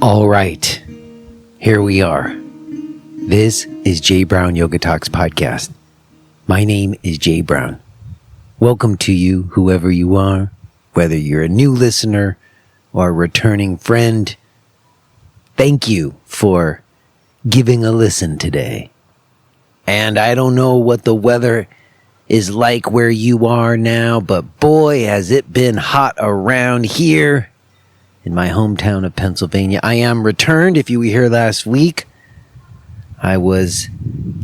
All right, here we are. This is Jay Brown Yoga Talks podcast. My name is Jay Brown. Welcome to you, whoever you are, whether you're a new listener or a returning friend. Thank you for giving a listen today. And I don't know what the weather is like where you are now, but boy, has it been hot around here in my hometown of Pennsylvania. I am returned. If you were here last week, I was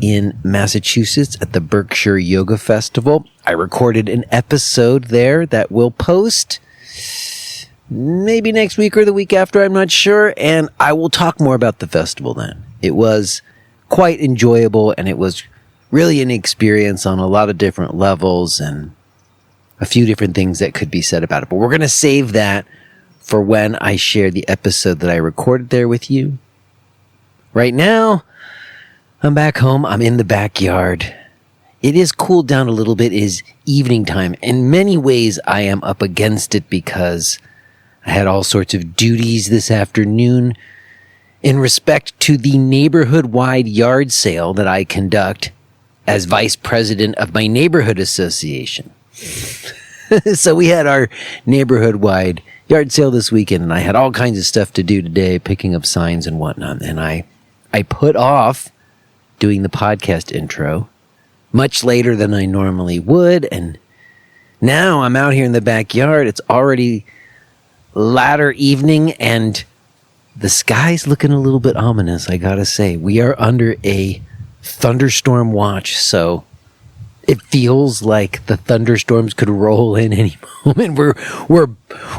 in Massachusetts at the Berkshire Yoga Festival. I recorded an episode there that we'll post maybe next week or the week after, I'm not sure, and I will talk more about the festival then. It was quite enjoyable, and it was really an experience on a lot of different levels and a few different things that could be said about it. But we're going to save that for when I share the episode that I recorded there with you. Right now, I'm back home. I'm in the backyard. It is cooled down a little bit. It is evening time. In many ways, I am up against it because I had all sorts of duties this afternoon in respect to the neighborhood-wide yard sale that I conduct as vice president of my neighborhood association. So we had our neighborhood-wide yard sale this weekend, and I had all kinds of stuff to do today, picking up signs and whatnot. And I put off doing the podcast intro much later than I normally would. And now I'm out here in the backyard. It's already latter evening, and the sky's looking a little bit ominous, I gotta say. We are under a thunderstorm watch, so it feels like the thunderstorms could roll in any moment.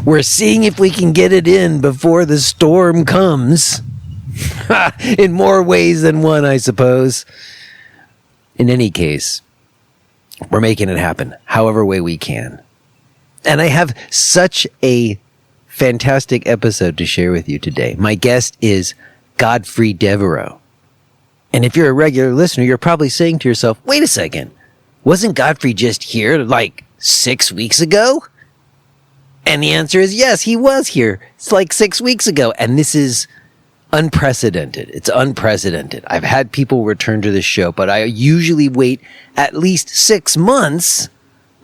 We're seeing if we can get it in before the storm comes. In more ways than one, I suppose. In any case, we're making it happen however way we can. And I have such a fantastic episode to share with you today. My guest is Godfrey Devereux. And if you're a regular listener, you're probably saying to yourself, wait a second. Wasn't Godfrey just here like 6 weeks ago? And the answer is yes, he was here. It's like 6 weeks ago. And this is unprecedented. It's unprecedented. I've had people return to the show, but I usually wait at least 6 months,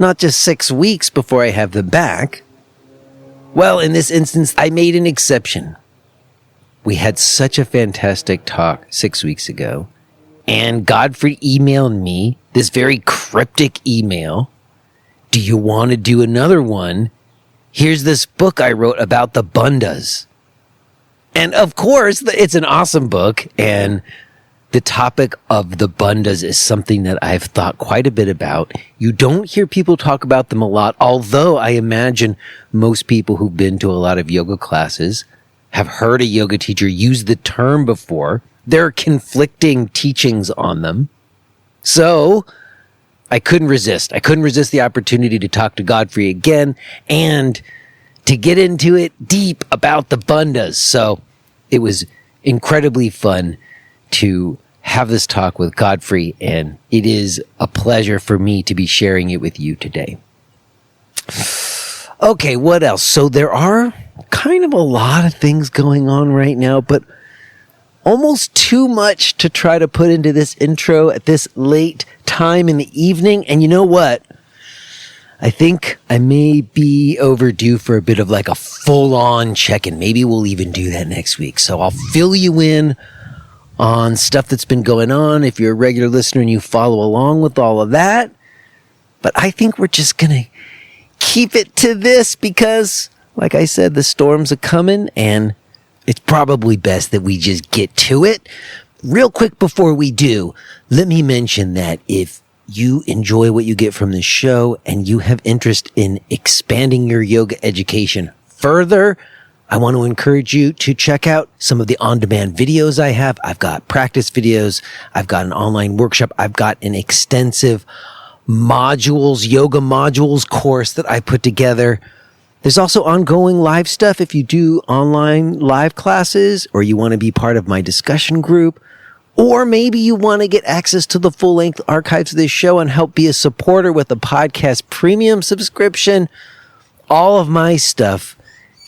not just 6 weeks before I have them back. Well, in this instance, I made an exception. We had such a fantastic talk 6 weeks ago. And Godfrey emailed me this very cryptic email. Do you want to do another one? Here's this book I wrote about the bandhas. And of course, it's an awesome book. And the topic of the bandhas is something that I've thought quite a bit about. You don't hear people talk about them a lot, although I imagine most people who've been to a lot of yoga classes have heard a yoga teacher use the term before. There are conflicting teachings on them. So I couldn't resist. I couldn't resist the opportunity to talk to Godfrey again and to get into it deep about the bandhas. So it was incredibly fun to have this talk with Godfrey, and it is a pleasure for me to be sharing it with you today. Okay, what else? So there are kind of a lot of things going on right now, but almost too much to try to put into this intro at this late time in the evening. And you know what? I think I may be overdue for a bit of like a full-on check-in. Maybe we'll even do that next week. So I'll fill you in on stuff that's been going on if you're a regular listener and you follow along with all of that. But I think we're just going to keep it to this because, like I said, the storms are coming, and it's probably best that we just get to it. Real quick before we do, let me mention that if you enjoy what you get from this show and you have interest in expanding your yoga education further, I want to encourage you to check out some of the on-demand videos I have. I've got practice videos. I've got an online workshop. I've got an extensive yoga modules course that I put together. There's also ongoing live stuff if you do online live classes or you want to be part of my discussion group, Or maybe you want to get access to the full-length archives of this show and help be a supporter with a podcast premium subscription. All of my stuff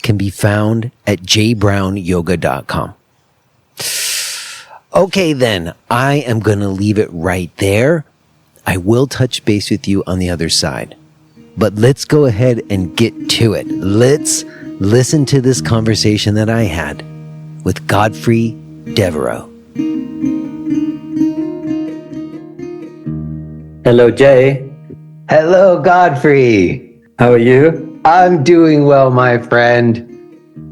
can be found at jbrownyoga.com. Okay, then, I am going to leave it right there. I will touch base with you on the other side. But let's go ahead and get to it. Let's listen to this conversation that I had with Godfrey Devereux. Hello, Jay. Hello, Godfrey. How are you? I'm doing well, my friend.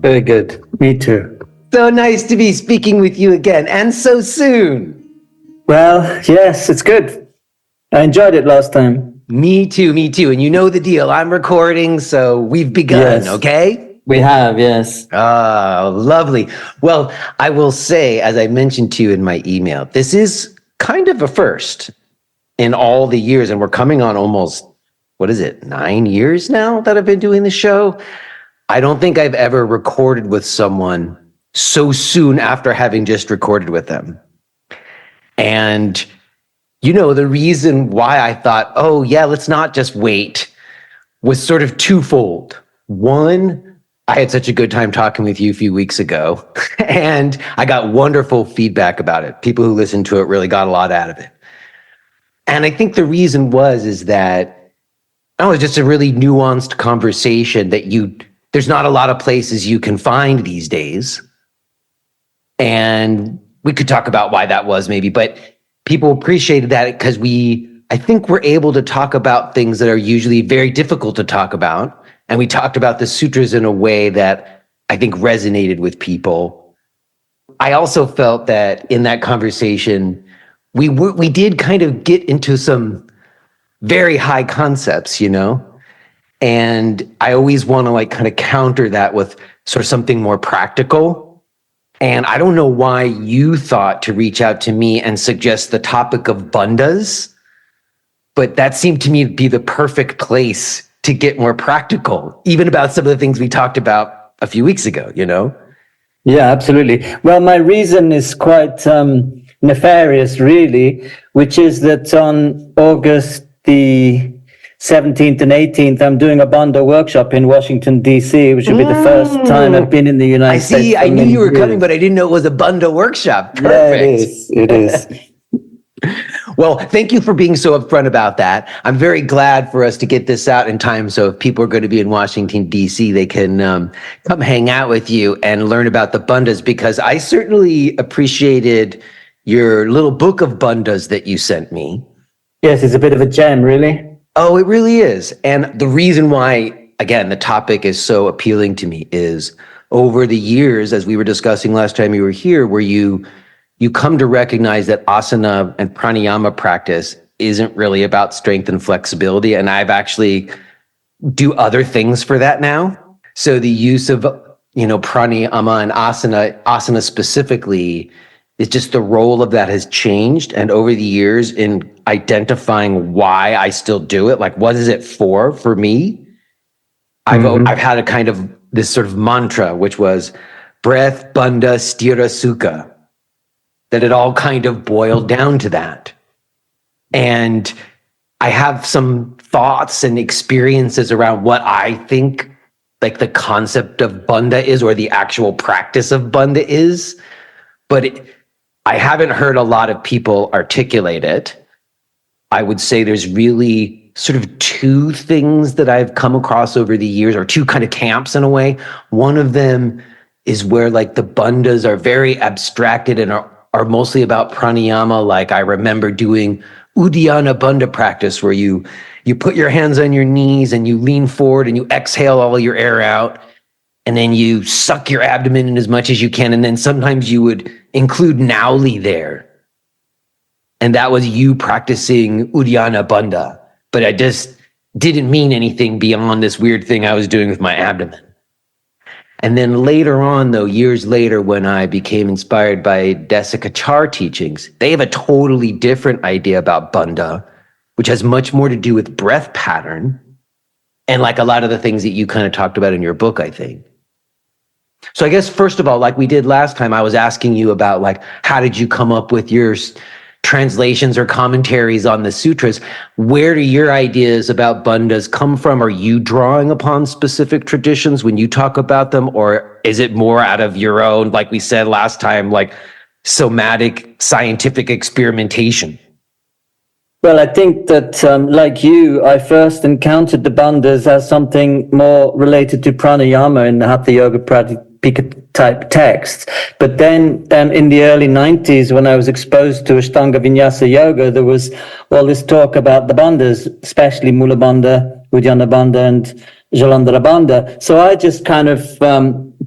Very good. Me too. So nice to be speaking with you again, and so soon. Well, yes, it's good. I enjoyed it last time. Me too. And you know the deal. I'm recording, so we've begun, Yes. Okay? We have, yes. Oh, lovely. Well, I will say, as I mentioned to you in my email, this is kind of a first in all the years, and we're coming on almost, 9 years now that I've been doing the show? I don't think I've ever recorded with someone so soon after having just recorded with them. And, the reason why I thought, oh yeah, let's not just wait, was sort of twofold. One, I had such a good time talking with you a few weeks ago, and I got wonderful feedback about it. People who listened to it really got a lot out of it. And I think the reason is that, it's just a really nuanced conversation that there's not a lot of places you can find these days. And we could talk about why that was maybe, but people appreciated that because I think we're able to talk about things that are usually very difficult to talk about. And we talked about the sutras in a way that I think resonated with people. I also felt that in that conversation, we did kind of get into some very high concepts, and I always want to kind of counter that with sort of something more practical. And I don't know why you thought to reach out to me and suggest the topic of bandhas, but that seemed to me to be the perfect place to get more practical, even about some of the things we talked about a few weeks ago, Yeah, absolutely. Well, my reason is quite nefarious, really, which is that on August the 17th and 18th, I'm doing a bandha workshop in Washington, D.C., which will be the first time I've been in the United States. I see. I knew you were coming, but I didn't know it was a bandha workshop. Perfect. Yeah, it is. Well, thank you for being so upfront about that. I'm very glad for us to get this out in time. So if people are going to be in Washington, D.C., they can come hang out with you and learn about the bandhas, because I certainly appreciated your little book of bandhas that you sent me. Yes, it's a bit of a gem, really. Oh, it really is. And the reason why, again, the topic is so appealing to me is over the years, as we were discussing last time you were here, where you come to recognize that asana and pranayama practice isn't really about strength and flexibility. And I've actually do other things for that now. So the use of, pranayama and asana specifically, it's just the role of that has changed. And over the years in identifying why I still do it, what is it for me? I've had a kind of this sort of mantra, which was breath, bandha, sthira, sukha, that it all kind of boiled down to that. And I have some thoughts and experiences around what I think the concept of bandha is, or the actual practice of bandha is, but I haven't heard a lot of people articulate it. I would say there's really sort of two things that I've come across over the years, or two kind of camps in a way. One of them is where the bandhas are very abstracted and are mostly about pranayama. I remember doing Uddiyana bandha practice, where you put your hands on your knees and you lean forward and you exhale all your air out. And then you suck your abdomen in as much as you can. And then sometimes you would include Nauli there. And that was you practicing Uddiyana bandha. But I just didn't mean anything beyond this weird thing I was doing with my abdomen. And then later on, though, years later, when I became inspired by Desikachar teachings, they have a totally different idea about bandha, which has much more to do with breath pattern. And a lot of the things that you kind of talked about in your book, I think. So I guess, first of all, like we did last time, I was asking you about like, how did you come up with your translations or commentaries on the sutras? Where do your ideas about bandhas come from? Are you drawing upon specific traditions when you talk about them? Or is it more out of your own, like we said last time, like somatic scientific experimentation? Well, I think that, like you, I first encountered the bandhas as something more related to pranayama in the Hatha Yoga Pradipika type texts. But then in the early 90s, when I was exposed to Ashtanga Vinyasa Yoga, there was all this talk about the bandhas, especially Mulabandha, Uddiyana Bandha, and Jalandhara Bandha. So I just kind of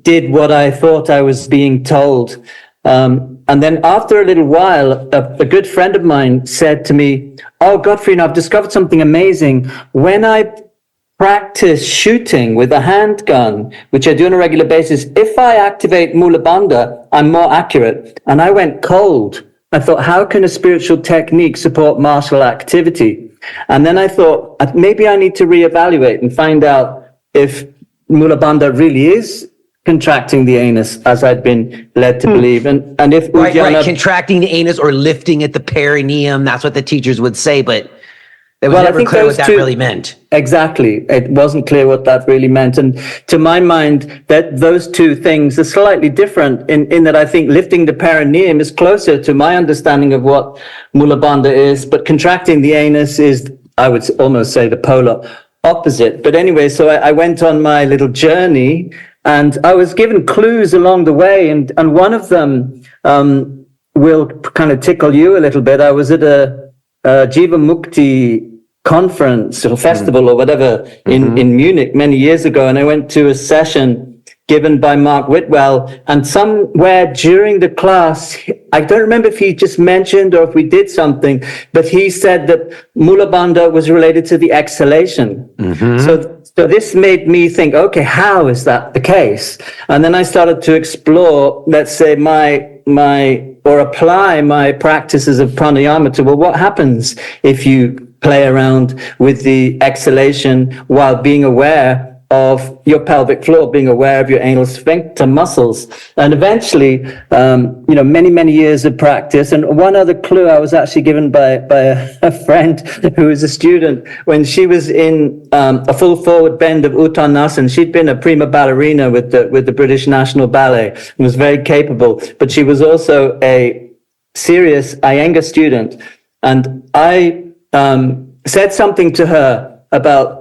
did what I thought I was being told. And then after a little while, a good friend of mine said to me, "Oh, Godfrey, I've discovered something amazing. When I practice shooting with a handgun, which I do on a regular basis, if I activate Mulabandha, I'm more accurate." And I went cold. I thought, how can a spiritual technique support martial activity? And then I thought, maybe I need to reevaluate and find out if Mulabandha really is contracting the anus, as I'd been led to believe. And if right, contracting the anus or lifting at the perineum, that's what the teachers would say, but it was never clear what that really meant. Exactly. It wasn't clear what that really meant. And to my mind, that those two things are slightly different in that I think lifting the perineum is closer to my understanding of what Mulabandha is, but contracting the anus is, I would almost say, the polar opposite. But anyway, so I went on my little journey, and I was given clues along the way, and one of them will kind of tickle you a little bit. I was at a Jiva Mukti conference or festival or whatever in Munich many years ago, and I went to a session given by Mark Whitwell, and somewhere during the class, I don't remember if he just mentioned or if we did something, but he said that Mulabandha was related to the exhalation. So this made me think, okay, how is that the case? And then I started to explore, let's say, apply my practices of pranayama to, well, what happens if you play around with the exhalation while being aware of your pelvic floor, being aware of your anal sphincter muscles? And eventually, many, many years of practice. And one other clue I was actually given by a friend who was a student when she was in a full forward bend of Uttanasana. She'd been a prima ballerina with the British National Ballet and was very capable, but she was also a serious Iyengar student. And I said something to her about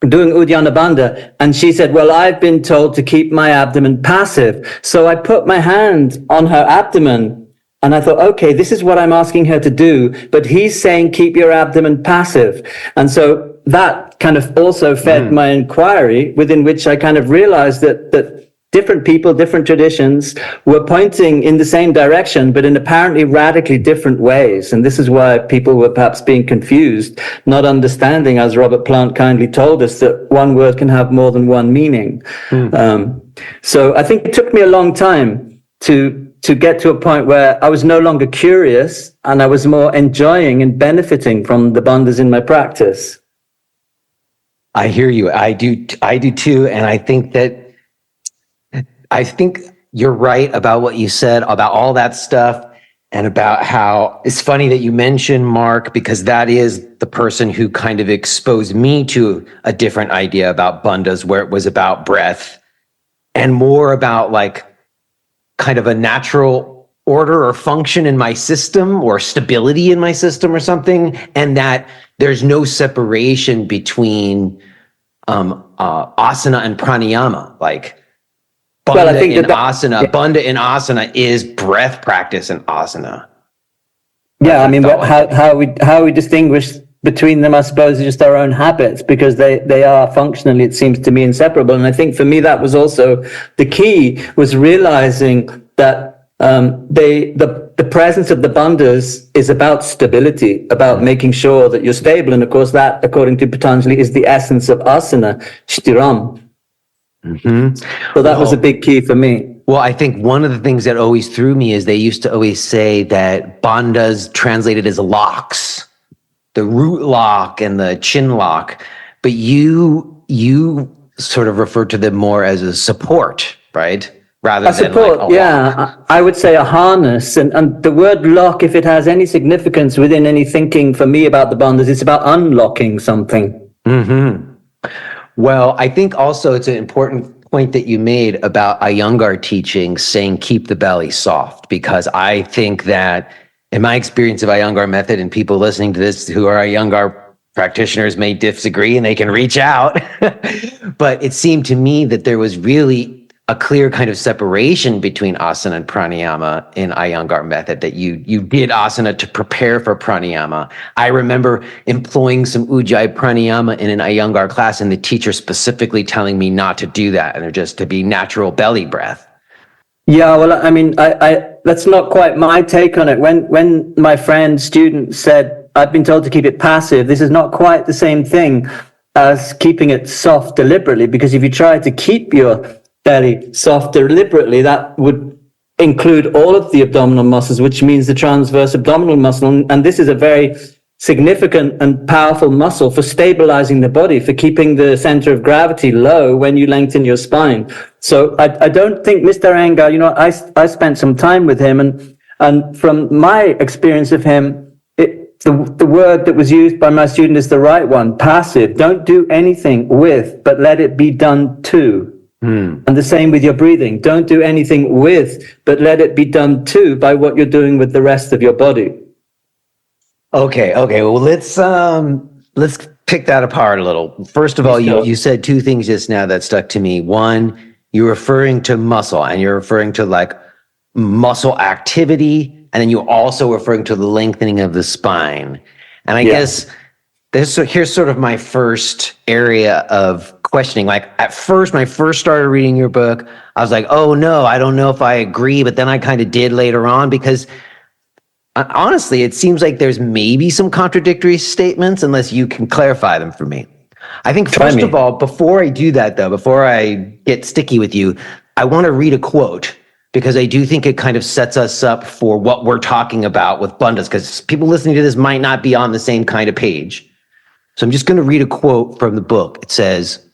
doing Uddiyana Bandha, and she said, well, I've been told to keep my abdomen passive. So I put my hand on her abdomen, and I thought, okay, this is what I'm asking her to do, but he's saying keep your abdomen passive. And so that kind of also fed my inquiry, within which I kind of realized that different people, different traditions were pointing in the same direction, but in apparently radically different ways. And this is why people were perhaps being confused, not understanding, as Robert Plant kindly told us, that one word can have more than one meaning. So I think it took me a long time to get to a point where I was no longer curious, and I was more enjoying and benefiting from the bandhas in my practice. I hear you. I do too. And I think you're right about what you said about all that stuff, and about how it's funny that you mentioned Mark, because that is the person who kind of exposed me to a different idea about bandhas, where it was about breath and more about like kind of a natural order or function in my system or stability in my system or something, and that there's no separation between asana and pranayama. Like Bandha in asana. Bandha in asana is breath practice in asana. Yeah, I mean, how we distinguish between them, I suppose, is just our own habits, because they are functionally, it seems to me, inseparable. And I think for me, that was also the key, was realizing that the presence of the bandhas is about stability, about making sure that you're stable. And of course, that, according to Patanjali, is the essence of asana, shtiram. So that was a big key for me. Well, I think one of the things that always threw me is they used to always say that bandhas translated as locks, the root lock and the chin lock, but you sort of referred to them more as a support, right? Rather I than suppose, like a lock. I would say a harness. And the word lock, if it has any significance within any thinking for me about the bandhas, it's about unlocking something. Mm-hmm. Well, I think also it's an important point that you made about Iyengar teaching saying keep the belly soft, because I think that in my experience of Iyengar method, and people listening to this who are Iyengar practitioners may disagree and they can reach out, but it seemed to me that there was really a clear kind of separation between asana and pranayama in Iyengar method, that you did asana to prepare for pranayama. I remember employing some ujjayi pranayama in an Iyengar class and the teacher specifically telling me not to do that and just to be natural belly breath. Yeah, well, I mean, I that's not quite my take on it. When my friend student said, I've been told to keep it passive, this is not quite the same thing as keeping it soft deliberately, because if you try to keep your belly soft deliberately, that would include all of the abdominal muscles, which means the transverse abdominal muscle. And this is a very significant and powerful muscle for stabilizing the body, for keeping the center of gravity low when you lengthen your spine. So I don't think Mr. Iyengar, I spent some time with him, and from my experience of him, the word that was used by my student is the right one, passive. Don't do anything with, but let it be done to. And the same with your breathing. Don't do anything with, but let it be done to by what you're doing with the rest of your body. Okay. Well, let's pick that apart a little. First of all, you said two things just now that stuck to me. One, you're referring to muscle, and you're referring to like muscle activity, and then you're also referring to the lengthening of the spine. And I guess here's sort of my first area of questioning. Like at first, when I first started reading your book, I was like, oh no, I don't know if I agree, but then I kind of did later on, because honestly, it seems like there's maybe some contradictory statements, unless you can clarify them for me. I think first of all, before I do that though, before I get sticky with you, I want to read a quote, because I do think it kind of sets us up for what we're talking about with bandhas, because people listening to this might not be on the same kind of page. So I'm just going to read a quote from the book. It says,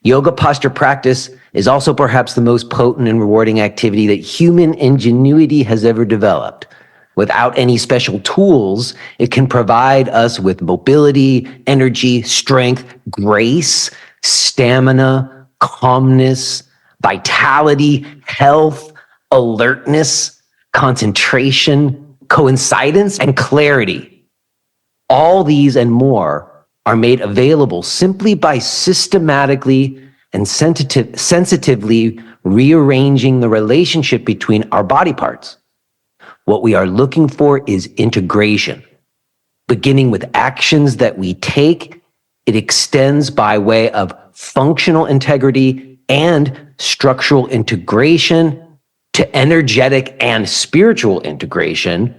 yoga posture practice is also perhaps the most potent and rewarding activity that human ingenuity has ever developed. Without any special tools, it can provide us with mobility, energy, strength, grace, stamina, calmness, vitality, health, alertness, concentration, coincidence, and clarity. All these and more are made available simply by systematically and sensitively rearranging the relationship between our body parts. What we are looking for is integration. Beginning with actions that we take, it extends by way of functional integrity and structural integration to energetic and spiritual integration.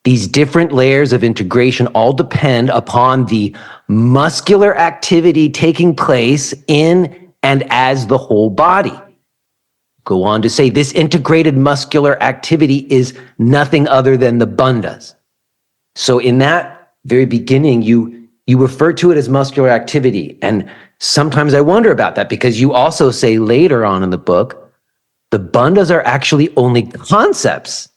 These different layers of integration all depend upon the muscular activity taking place in and as the whole body. Go on to say this integrated muscular activity is nothing other than the bandhas. So in that very beginning, you refer to it as muscular activity. And sometimes I wonder about that, because you also say later on in the book, the bandhas are actually only concepts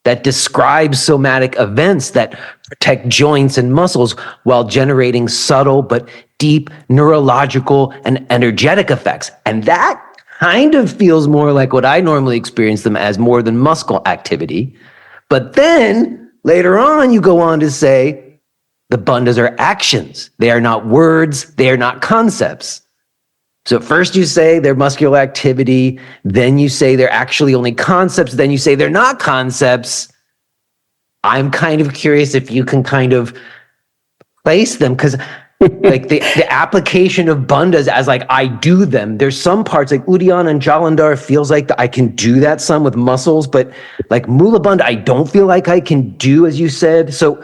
that describe somatic events that protect joints and muscles while generating subtle but deep neurological and energetic effects. And that kind of feels more like what I normally experience them as, more than muscle activity. But then later on, you go on to say the bandhas are actions. They are not words. They are not concepts. So first you say they're muscular activity, then you say they're actually only concepts, then you say they're not concepts. I'm kind of curious if you can kind of place them, because like the application of bandhas as like I do them, there's some parts like Uddiyana and Jalandhar feels like I can do that some with muscles, but like Mulabandha, I don't feel like I can do, as you said. So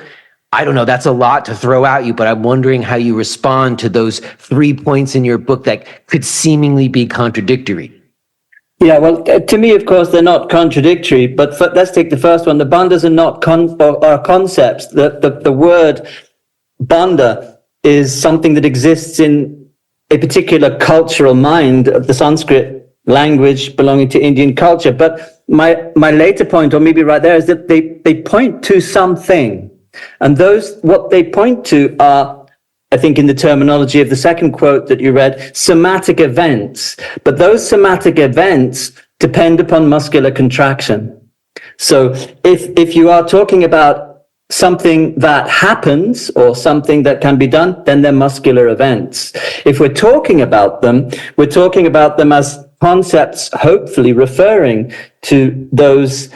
I don't know, that's a lot to throw at you, but I'm wondering how you respond to those 3 points in your book that could seemingly be contradictory. Yeah, well, to me, of course, they're not contradictory, but let's take the first one. The bandhas are not concepts. The word bandha is something that exists in a particular cultural mind of the Sanskrit language belonging to Indian culture. But my later point, or maybe right there, is that they point to something. And what they point to are, I think in the terminology of the second quote that you read, somatic events. But those somatic events depend upon muscular contraction. So if you are talking about something that happens or something that can be done, then they're muscular events. If we're talking about them, we're talking about them as concepts, hopefully referring to those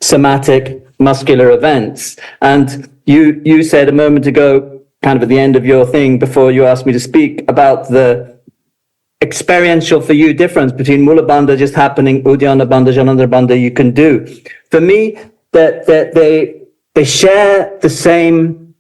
somatic muscular events. And you said a moment ago, kind of at the end of your thing, before you asked me to speak, about the experiential for you difference between Mulabandha just happening, Uddiyana Bandha, Jalandhara Bandha you can do. For me, that they share the same,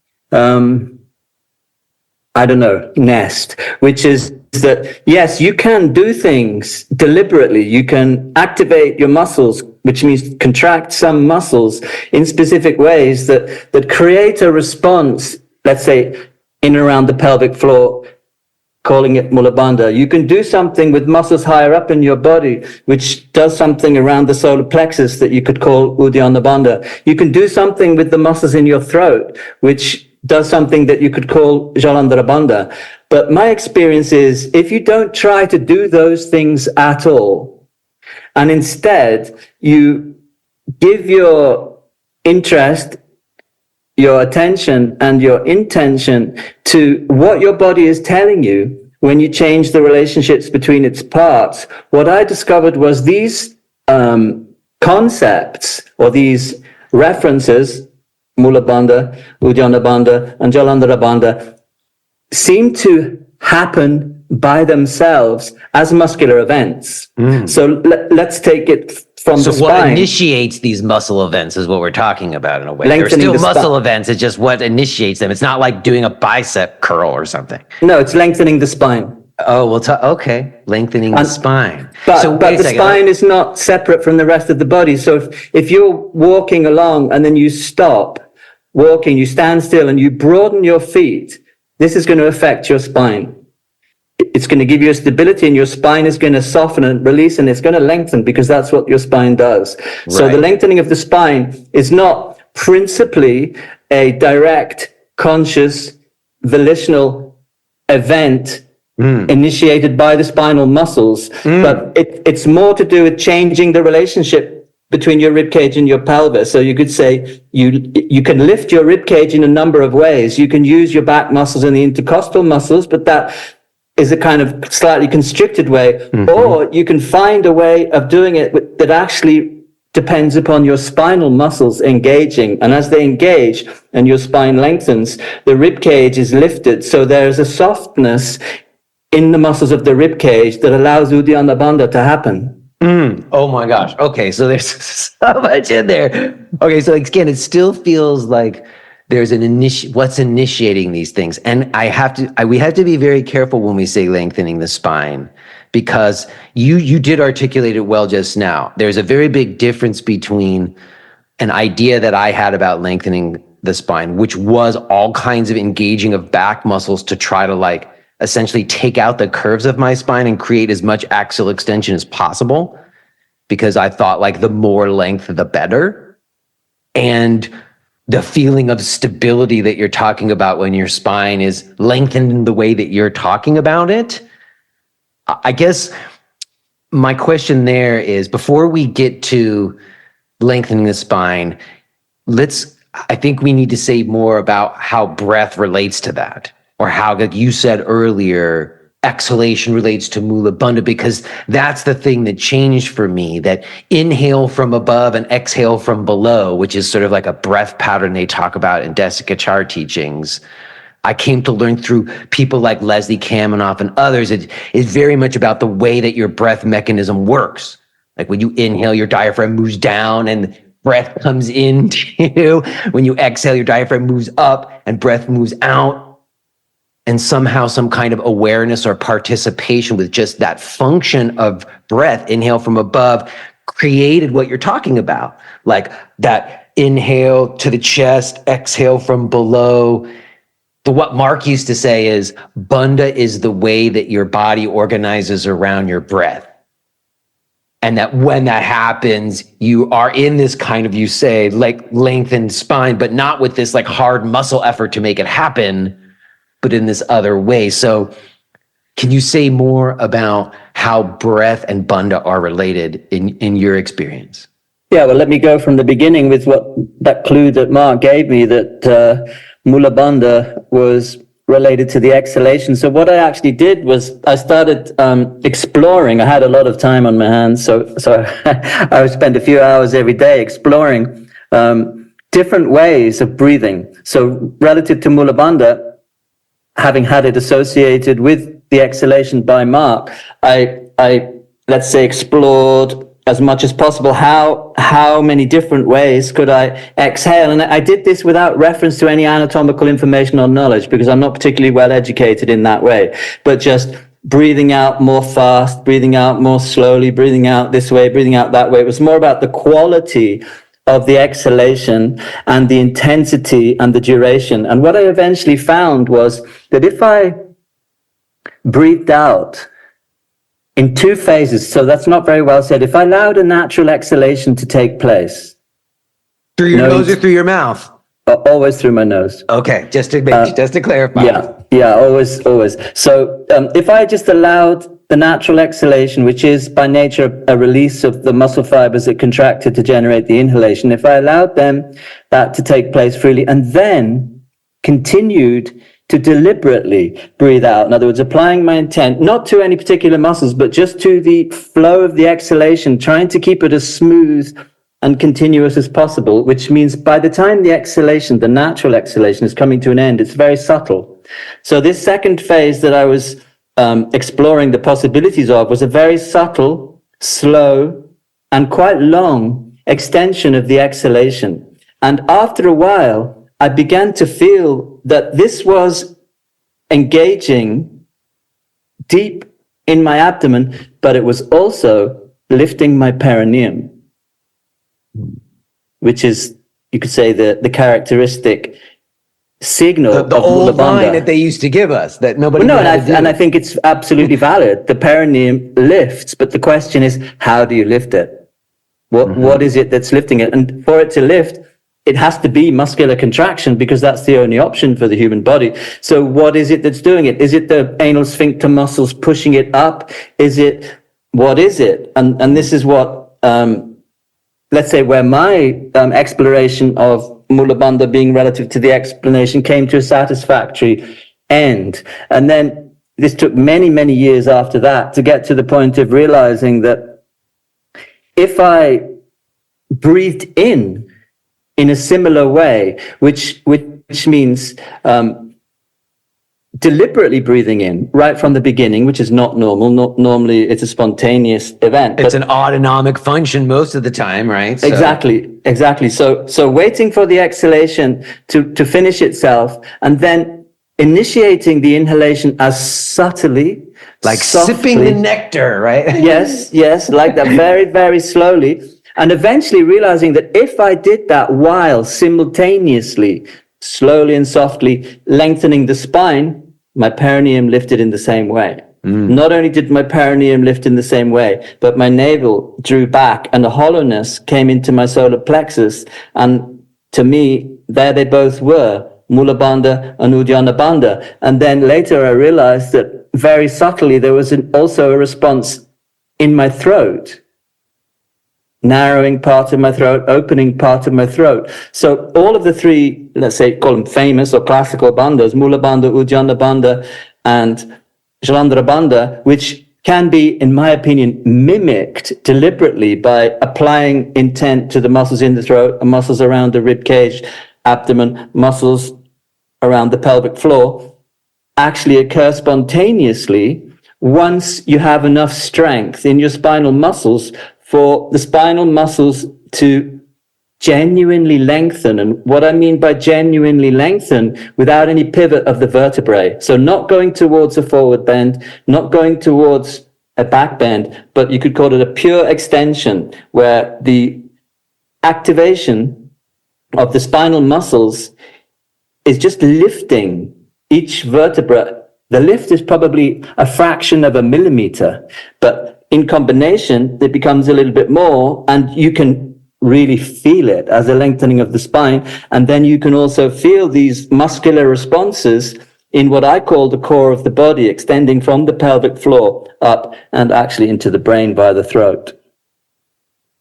nest, which is that, yes, you can do things deliberately. You can activate your muscles, which means contract some muscles in specific ways that create a response, let's say, in and around the pelvic floor, calling it Mulabandha. You can do something with muscles higher up in your body, which does something around the solar plexus that you could call Uddiyana Bandha. You can do something with the muscles in your throat, which does something that you could call Jalandhara Bandha. But my experience is, if you don't try to do those things at all, and instead you give your interest, your attention and your intention to what your body is telling you when you change the relationships between its parts, what I discovered was these concepts or these references, Mulabandha, Uddiyana Bandha, and Jalandhara Bandha, seem to happen by themselves as muscular events. So let's take it from the spine. So what initiates these muscle events is what we're talking about in a way. They're Lengthening still muscle events. It's just what initiates them. It's not like doing a bicep curl or something. No, it's lengthening the spine. Oh, well, okay. Lengthening the spine. But the spine is not separate from the rest of the body. So if you're walking along and then you stop walking, you stand still and you broaden your feet, this is going to affect your spine. It's going to give you a stability, and your spine is going to soften and release, and it's going to lengthen, because that's what your spine does. Right. So the lengthening of the spine is not principally a direct, conscious, volitional event initiated by the spinal muscles, but it's more to do with changing the relationship between your rib cage and your pelvis. So you could say you can lift your rib cage in a number of ways. You can use your back muscles and the intercostal muscles, but that is a kind of slightly constricted way, or you can find a way of doing it that actually depends upon your spinal muscles engaging. And as they engage and your spine lengthens, the rib cage is lifted. So there's a softness in the muscles of the rib cage that allows Uddiyana Bandha to happen. Oh my gosh. Okay. So there's so much in there. Okay. So again, it still feels like there's what's initiating these things. And we have to be very careful when we say lengthening the spine, because you did articulate it well just now. There's a very big difference between an idea that I had about lengthening the spine, which was all kinds of engaging of back muscles to try to essentially take out the curves of my spine and create as much axial extension as possible, because I thought the more length, the better. And the feeling of stability that you're talking about when your spine is lengthened in the way that you're talking about it. I guess my question there is, before we get to lengthening the spine, I think we need to say more about how breath relates to that, or how, like you said earlier, exhalation relates to Mulabandha, because that's the thing that changed for me, that inhale from above and exhale from below, which is sort of like a breath pattern they talk about in Desikachar teachings. I came to learn through people like Leslie Kaminoff and others. It is very much about the way that your breath mechanism works. Like when you inhale, your diaphragm moves down and breath comes into you. When you exhale, your diaphragm moves up and breath moves out. And somehow some kind of awareness or participation with just that function of breath, inhale from above, created what you're talking about. Like that inhale to the chest, exhale from below. What Mark used to say is, Bandha is the way that your body organizes around your breath. And that when that happens, you are in this kind of, you say, like lengthened spine, but not with this like hard muscle effort to make it happen, but in this other way. So can you say more about how breath and bandha are related in your experience? Yeah, well, let me go from the beginning with what that clue that Mark gave me, that Mulabandha was related to the exhalation. So what I actually did was I started exploring. I had a lot of time on my hands, so I would spend a few hours every day exploring different ways of breathing. So relative to Mulabandha, having had it associated with the exhalation by Mark, I let's say explored as much as possible how many different ways could I exhale. And I did this without reference to any anatomical information or knowledge, because I'm not particularly well educated in that way, but just breathing out more fast, breathing out more slowly, breathing out this way, breathing out that way. It was more about the quality of the exhalation and the intensity and the duration. And what I eventually found was that if I breathed out in two phases, so that's not very well said. If I allowed a natural exhalation to take place. Through your nose or through your mouth? Always through my nose. Okay, just to clarify. Yeah, always. So if I just allowed the natural exhalation, which is by nature a release of the muscle fibers that contracted to generate the inhalation, if I allowed that to take place freely, and then continued to deliberately breathe out. In other words, applying my intent, not to any particular muscles, but just to the flow of the exhalation, trying to keep it as smooth and continuous as possible, which means by the time the exhalation, the natural exhalation, is coming to an end, it's very subtle. So this second phase that I was exploring the possibilities of was a very subtle, slow, and quite long extension of the exhalation. And after a while, I began to feel that this was engaging deep in my abdomen, but it was also lifting my perineum, which is, you could say, the characteristic signal the of old Mulabandha. line that they used to give us that nobody. Well, no, and I think it's absolutely valid. The perineum lifts, but the question is, how do you lift it? What is it that's lifting it? And for it to lift, it has to be muscular contraction, because that's the only option for the human body. So what is it that's doing it? Is it the anal sphincter muscles pushing it up? What is it? And this is what, let's say, where my exploration of Mulabandha being relative to the explanation came to a satisfactory end. And then this took many, many years after that to get to the point of realizing that if I breathed in a similar way, which means deliberately breathing in right from the beginning, which is not normal. Normally, it's a spontaneous event. It's an autonomic function most of the time, right? So. Exactly. So waiting for the exhalation to finish itself, and then initiating the inhalation as subtly, like softly, sipping the nectar, right? Yes, like that, very, very slowly. And eventually realizing that if I did that while simultaneously, slowly and softly lengthening the spine, my perineum lifted in the same way. Not only did my perineum lift in the same way, but my navel drew back and a hollowness came into my solar plexus. And to me, there they both were, Mulabandha and Uddiyana Bandha. And then later I realized that very subtly there was also a response in my throat. Narrowing part of my throat, opening part of my throat. So all of the three, let's say, call them famous or classical bandhas, Mulabandha, Uddiyana Bandha, and Jalandhara Bandha, which can be, in my opinion, mimicked deliberately by applying intent to the muscles in the throat, muscles around the rib cage, abdomen, muscles around the pelvic floor, actually occur spontaneously once you have enough strength in your spinal muscles for the spinal muscles to genuinely lengthen. And what I mean by genuinely lengthen, without any pivot of the vertebrae. So not going towards a forward bend, not going towards a back bend, but you could call it a pure extension, where the activation of the spinal muscles is just lifting each vertebra. The lift is probably a fraction of a millimeter, but in combination, it becomes a little bit more, and you can really feel it as a lengthening of the spine. And then you can also feel these muscular responses in what I call the core of the body, extending from the pelvic floor up and actually into the brain via the throat.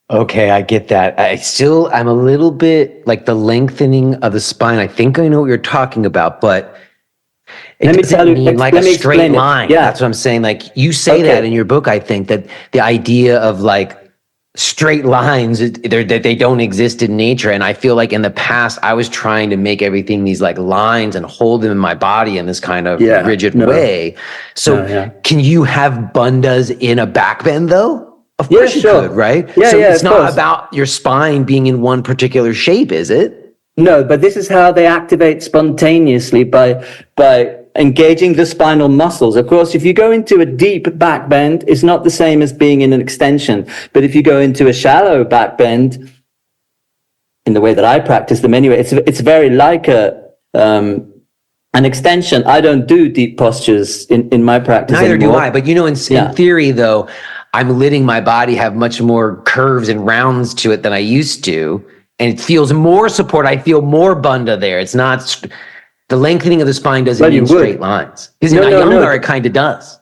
Okay, I get that. I'm a little bit like the lengthening of the spine. I think I know what you're talking about, but it doesn't mean like a straight line. Yeah. That's what I'm saying. Like you say that in your book, I think that the idea of like straight lines, that they don't exist in nature. And I feel like in the past, I was trying to make everything these like lines and hold them in my body in this kind of rigid way. So can you have bandhas in a back bend though? Of course you could, right? Yeah, so it's not course. about your spine being in one particular shape, is it? No, but this is how they activate spontaneously by engaging the spinal muscles. Of course, if you go into a deep back bend, it's not the same as being in an extension. But if you go into a shallow back bend, in the way that I practice them anyway, it's very like an extension. I don't do deep postures in my practice Neither anymore. do I. But in theory, though, I'm letting my body have much more curves and rounds to it than I used to. And it feels more support. I feel more bandha there. It's not the lengthening of the spine doesn't mean straight lines. Because in Iyengar, it kind of does.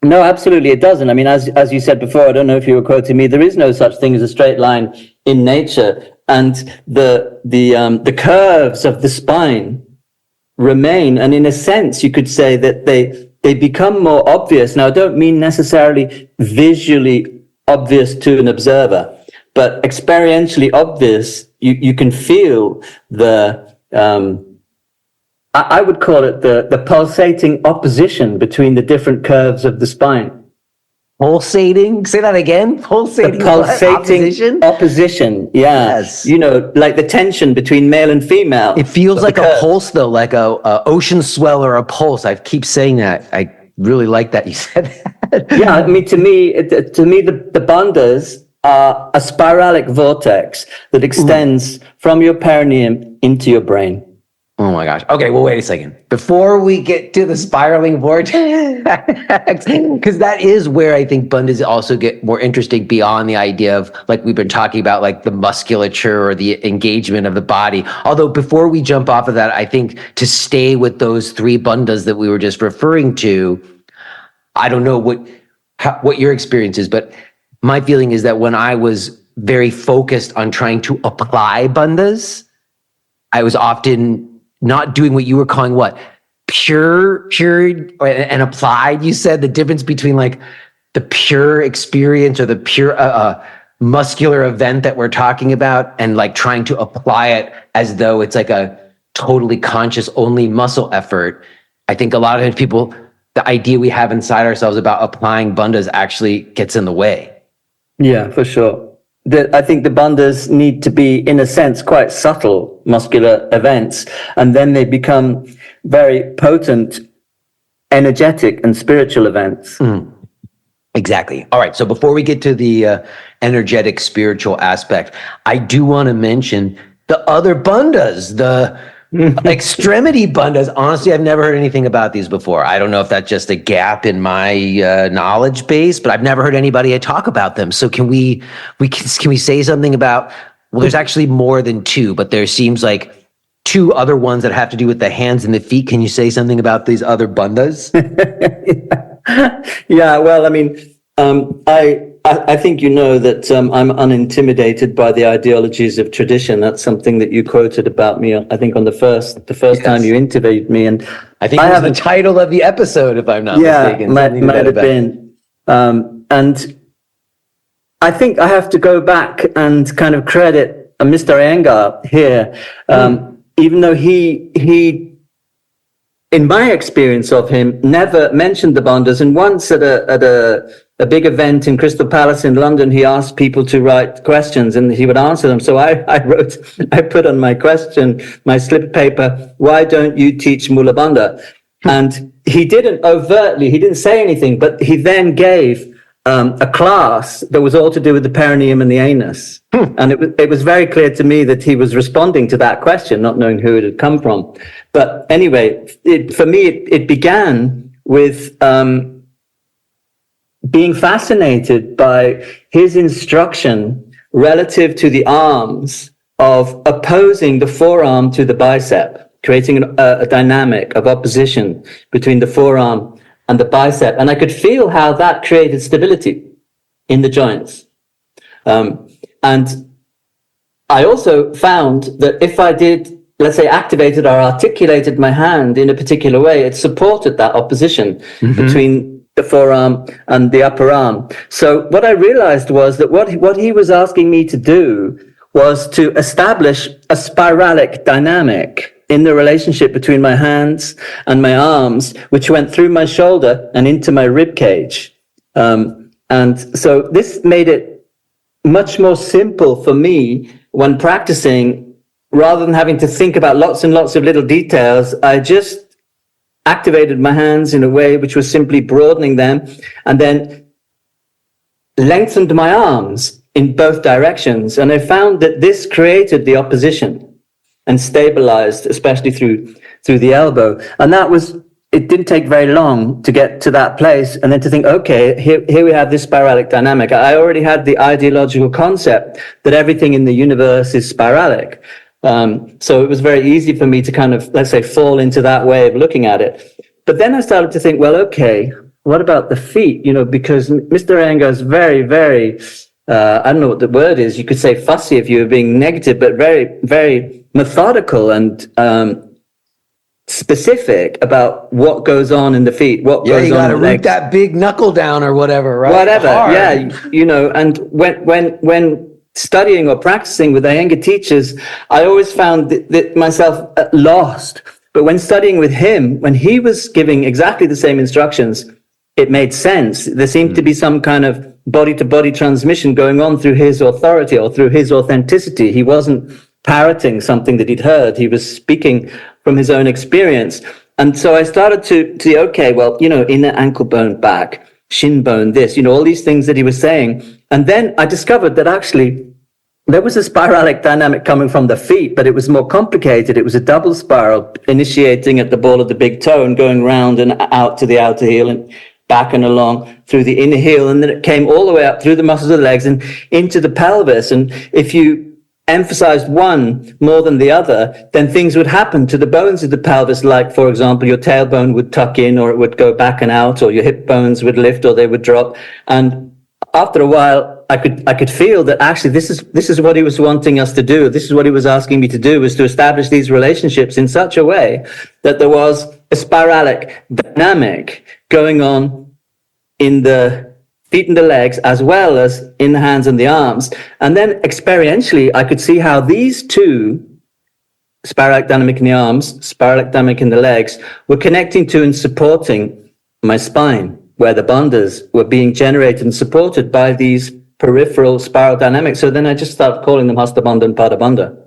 No, absolutely, it doesn't. I mean, as you said before, I don't know if you were quoting me. There is no such thing as a straight line in nature, and the curves of the spine remain. And in a sense, you could say that they become more obvious. Now, I don't mean necessarily visually obvious to an observer, but experientially obvious. You can feel the, I would call it the pulsating opposition between the different curves of the spine. Pulsating? Say that again? Pulsating, the pulsating opposition. Yeah. Yes. Like the tension between male and female. It feels like a pulse, though, like a ocean swell or a pulse. I keep saying that. I really like that you said that. Yeah, I mean, to me, the bandhas are a spiralic vortex that extends from your perineum into your brain. Oh my gosh. Okay, well, wait a second. Before we get to the spiraling vortex, because that is where I think bandhas also get more interesting beyond the idea of, like we've been talking about, like the musculature or the engagement of the body. Although before we jump off of that, I think to stay with those three bandhas that we were just referring to, I don't know what your experience is, but my feeling is that when I was very focused on trying to apply bandhas, I was often not doing what you were calling pure and applied. You said the difference between like the pure experience or the pure muscular event that we're talking about and like trying to apply it as though it's like a totally conscious only muscle effort. I think a lot of people, the idea we have inside ourselves about applying bandhas actually gets in the way. Yeah, for sure. I think the bandhas need to be, in a sense, quite subtle muscular events, and then they become very potent, energetic and spiritual events. Exactly. All right. So before we get to the energetic spiritual aspect, I do want to mention the other bandhas, the extremity bandhas. Honestly, I've never heard anything about these before. I don't know if that's just a gap in my knowledge base, but I've never heard anybody talk about them. So can we say something about, well, there's actually more than two, but there seems like two other ones that have to do with the hands and the feet. Can you say something about these other bandhas? Yeah, well, I mean, I think you know that I'm unintimidated by the ideologies of tradition. That's something that you quoted about me, I think, on the first time you interviewed me. And I think it was the title of the episode, if I'm not mistaken. Might have been. And I think I have to go back and kind of credit Mr. Iyengar here, even though he, in my experience of him, never mentioned the bandhas. And once at a big event in Crystal Palace in London, he asked people to write questions and he would answer them. So I put on my slip paper, why don't you teach Mulabandha? And he didn't say anything, but he then gave a class that was all to do with the perineum and the anus. And it was very clear to me that he was responding to that question, not knowing who it had come from. But anyway, for me, it began with being fascinated by his instruction relative to the arms of opposing the forearm to the bicep, creating a dynamic of opposition between the forearm and the bicep. And I could feel how that created stability in the joints. And I also found that if I did, let's say, activated or articulated my hand in a particular way, it supported that opposition between the forearm and the upper arm. So what I realized was that what he was asking me to do was to establish a spiralic dynamic in the relationship between my hands and my arms, which went through my shoulder and into my rib cage. And so this made it much more simple for me when practicing. Rather than having to think about lots and lots of little details, I just activated my hands in a way which was simply broadening them, and then lengthened my arms in both directions. And I found that this created the opposition and stabilized, especially through the elbow. And it didn't take very long to get to that place, and then to think, okay, here we have this spiralic dynamic. I already had the ideological concept that everything in the universe is spiralic. So it was very easy for me to kind of, let's say, fall into that way of looking at it. But then I started to think, well, okay, what about the feet? Because Mr. Iyengar is very, very, I don't know what the word is. You could say fussy if you were being negative, but very, very methodical and specific about what goes on in the feet, what goes on in the legs. Yeah, you got to root that big knuckle down or whatever, right? Whatever, yeah. And when studying or practicing with Iyengar teachers, I always found that myself lost. But when studying with him, when he was giving exactly the same instructions, it made sense. There seemed to be some kind of body-to-body transmission going on through his authority or through his authenticity. He wasn't parroting something that he'd heard. He was speaking from his own experience. And so I started to see, okay, well, inner ankle bone back, shin bone this, all these things that he was saying. And then I discovered that actually there was a spiralic dynamic coming from the feet, but it was more complicated. It was a double spiral initiating at the ball of the big toe and going round and out to the outer heel and back and along through the inner heel. And then it came all the way up through the muscles of the legs and into the pelvis. And if you emphasized one more than the other, then things would happen to the bones of the pelvis. Like, for example, your tailbone would tuck in or it would go back and out, or your hip bones would lift or they would drop. And after a while, I could feel that actually this is what he was wanting us to do. This is what he was asking me to do, was to establish these relationships in such a way that there was a spiralic dynamic going on in the feet and the legs, as well as in the hands and the arms. And then experientially, I could see how these two, spiralic dynamic in the arms, spiralic dynamic in the legs, were connecting to and supporting my spine, where the bandhas were being generated and supported by these peripheral spiral dynamics. So then I just started calling them Hasta Bandha and Pada Bandha.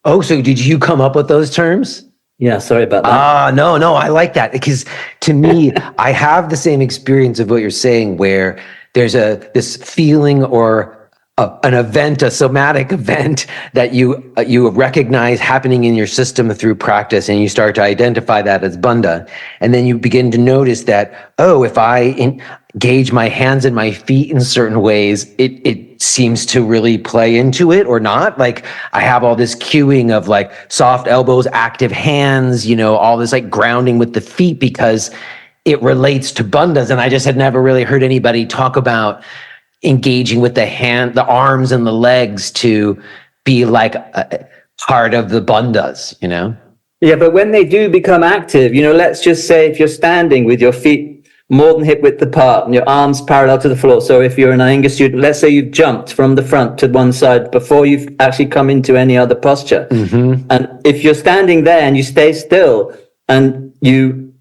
Oh, so did you come up with those terms? Yeah, sorry about that. No, I like that, because to me, I have the same experience of what you're saying, where there's this feeling or an event, a somatic event that you recognize happening in your system through practice, and you start to identify that as bandha. And then you begin to notice that, if I engage my hands and my feet in certain ways, it seems to really play into it or not. Like, I have all this cueing of like soft elbows, active hands, all this like grounding with the feet, because it relates to bandhas. And I just had never really heard anybody talk about engaging with the arms and the legs to be like a part of the bandhas, Yeah, but when they do become active, let's just say if you're standing with your feet more than hip width apart and your arms parallel to the floor. So if you're an Iyengar student, let's say you've jumped from the front to one side before you've actually come into any other posture. Mm-hmm. And if you're standing there and you stay still and you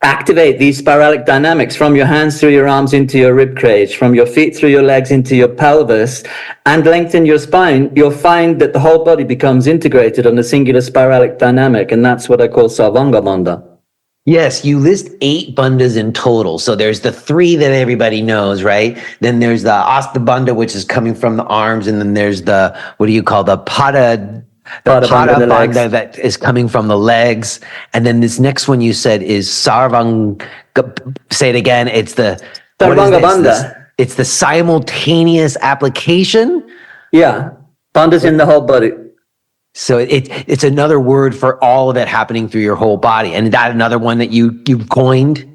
activate these spiralic dynamics from your hands through your arms into your rib cage, from your feet through your legs into your pelvis, and lengthen your spine, you'll find that the whole body becomes integrated on a singular spiralic dynamic. And that's what I call Sarvanga Bandha. Yes, you list 8 bandhas in total. So there's the 3 that everybody knows, right? Then there's the Asta Bandha, which is coming from the arms. And then there's the Pada Bandha that is coming from the legs. And then this next one you said is Sarvang. Say it again. It's the What is Sarvanga this? Bandha. It's the simultaneous application? Yeah. Bandhas in the whole body. So it's another word for all of it happening through your whole body. And is that another one that you coined?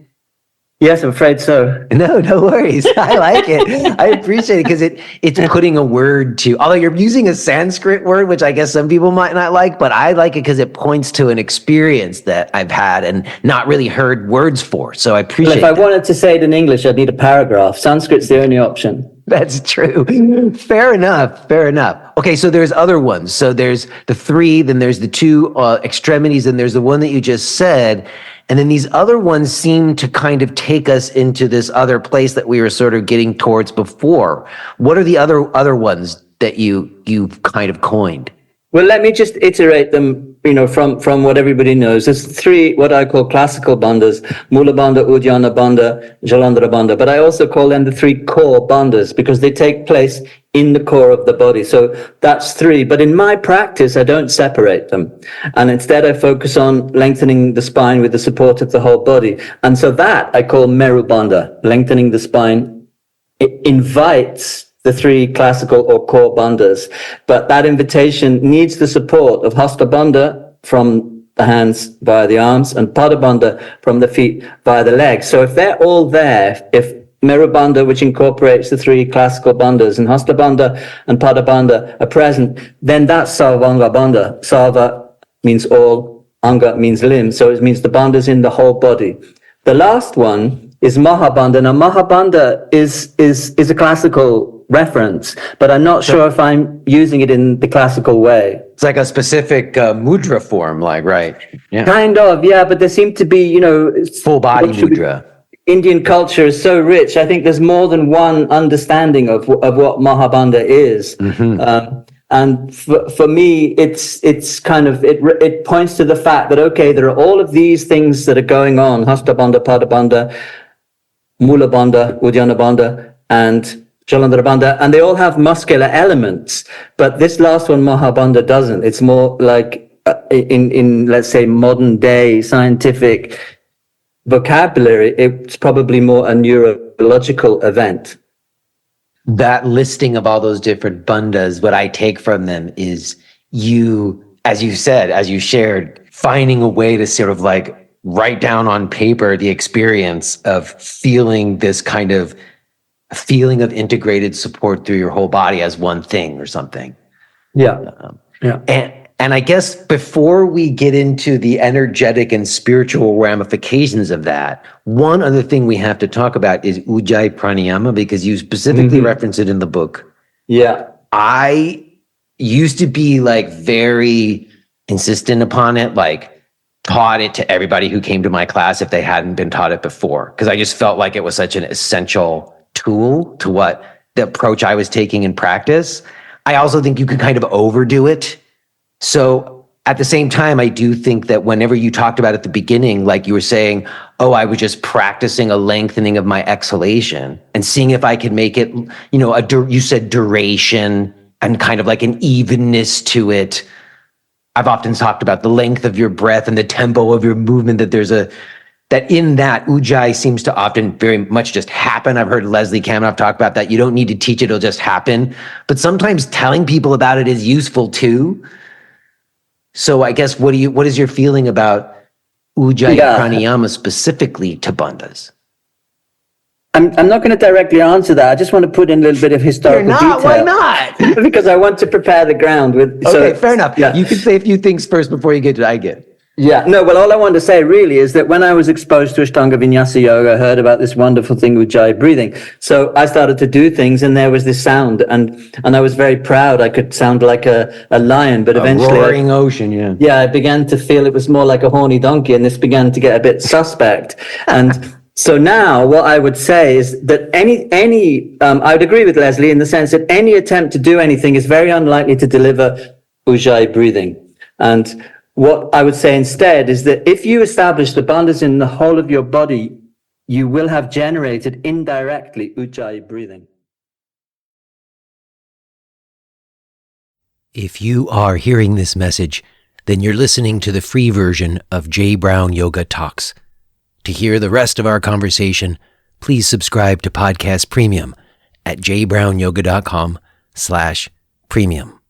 Yes, I'm afraid so. No worries. I like it. I appreciate it because it's putting a word to, although you're using a Sanskrit word, which I guess some people might not like, but I like it because it points to an experience that I've had and not really heard words for. So I appreciate it. Well, if I wanted to say it in English, I'd need a paragraph. Sanskrit's the only option. That's true. Fair enough. Okay, so there's other ones. So there's the 3, then there's the 2 extremities, and there's the one that you just said. And then these other ones seem to kind of take us into this other place that we were sort of getting towards before. What are the other ones that you've kind of coined? Well, let me just iterate them, from what everybody knows. There's 3 what I call classical bandhas: Mulabandha, Bandha, Jalandhara bandha. But I also call them the 3 core bandhas because they take place in the core of the body. So that's 3. But in my practice, I don't separate them. And instead, I focus on lengthening the spine with the support of the whole body. And so that I call Meru Bandha, lengthening the spine. It invites the 3 classical or core bandhas. But that invitation needs the support of Hasta Bandha from the hands via the arms and Pada Bandha from the feet via the legs. So if they're all there, if Meru Bandha, which incorporates the 3 classical bandhas, and Hasta Bandha and Pada Bandha are present, then that's Sarvanga Bandha. Sarva means all, Anga means limb. So it means the bandhas in the whole body. The last one is Mahabandha. Now, Mahabandha is a classical reference, but I'm not sure if I'm using it in the classical way. It's like a specific mudra form, right? Yeah. Kind of, yeah, but there seem to be, full body mudra. Indian culture is so rich. I think there's more than one understanding of what Mahabandha is. Mm-hmm. And for me, it's kind of, it points to the fact that, okay, there are all of these things that are going on: Hasta Bandha, Pada Bandha, Mulabandha, Bandha, and Jalandhara bandha, and they all have muscular elements, but this last one, Mahabandha, doesn't. It's more like in let's say modern day scientific vocabulary, it's probably more a neurological event. That listing of all those different bandhas, what I take from them is you, as you said, as you shared, finding a way to sort of like write down on paper the experience of feeling this kind of feeling of integrated support through your whole body as one thing or something. Yeah. And I guess before we get into the energetic and spiritual ramifications of that, one other thing we have to talk about is Ujjayi pranayama, because you specifically reference it in the book. Yeah. I used to be like very insistent upon it, like taught it to everybody who came to my class if they hadn't been taught it before, because I just felt like it was such an essential tool to what the approach I was taking in practice. I also think you could kind of overdo it. So at the same time, I do think that whenever you talked about at the beginning, like you were saying, oh, I was just practicing a lengthening of my exhalation and seeing if I could make it, you said duration and kind of like an evenness to it. I've often talked about the length of your breath and the tempo of your movement, that in that Ujjayi seems to often very much just happen. I've heard Leslie Kaminoff talk about that. You don't need to teach it, it'll just happen. But sometimes telling people about it is useful too. So I guess what is your feeling about Ujjayi pranayama specifically to bandhas? I'm not going to directly answer that. I just want to put in a little bit of historical detail. Why not? Because I want to prepare the ground with. Okay, fair enough. Yeah. You can say a few things first before you get to I get. Yeah, no, well, all I want to say really is that when I was exposed to Ashtanga Vinyasa Yoga, I heard about this wonderful thing with Ujjayi breathing. So I started to do things and there was this sound and I was very proud. I could sound like a lion, but eventually... A roaring ocean, yeah. Yeah, I began to feel it was more like a horny donkey and this began to get a bit suspect. And so now what I would say is that I would agree with Leslie in the sense that any attempt to do anything is very unlikely to deliver Ujjayi breathing. And what I would say instead is that if you establish the bandhas in the whole of your body, you will have generated indirectly Ujjayi breathing. If you are hearing this message, then you're listening to the free version of J. Brown Yoga Talks. To hear the rest of our conversation, please subscribe to Podcast Premium at jbrownyoga.com/premium.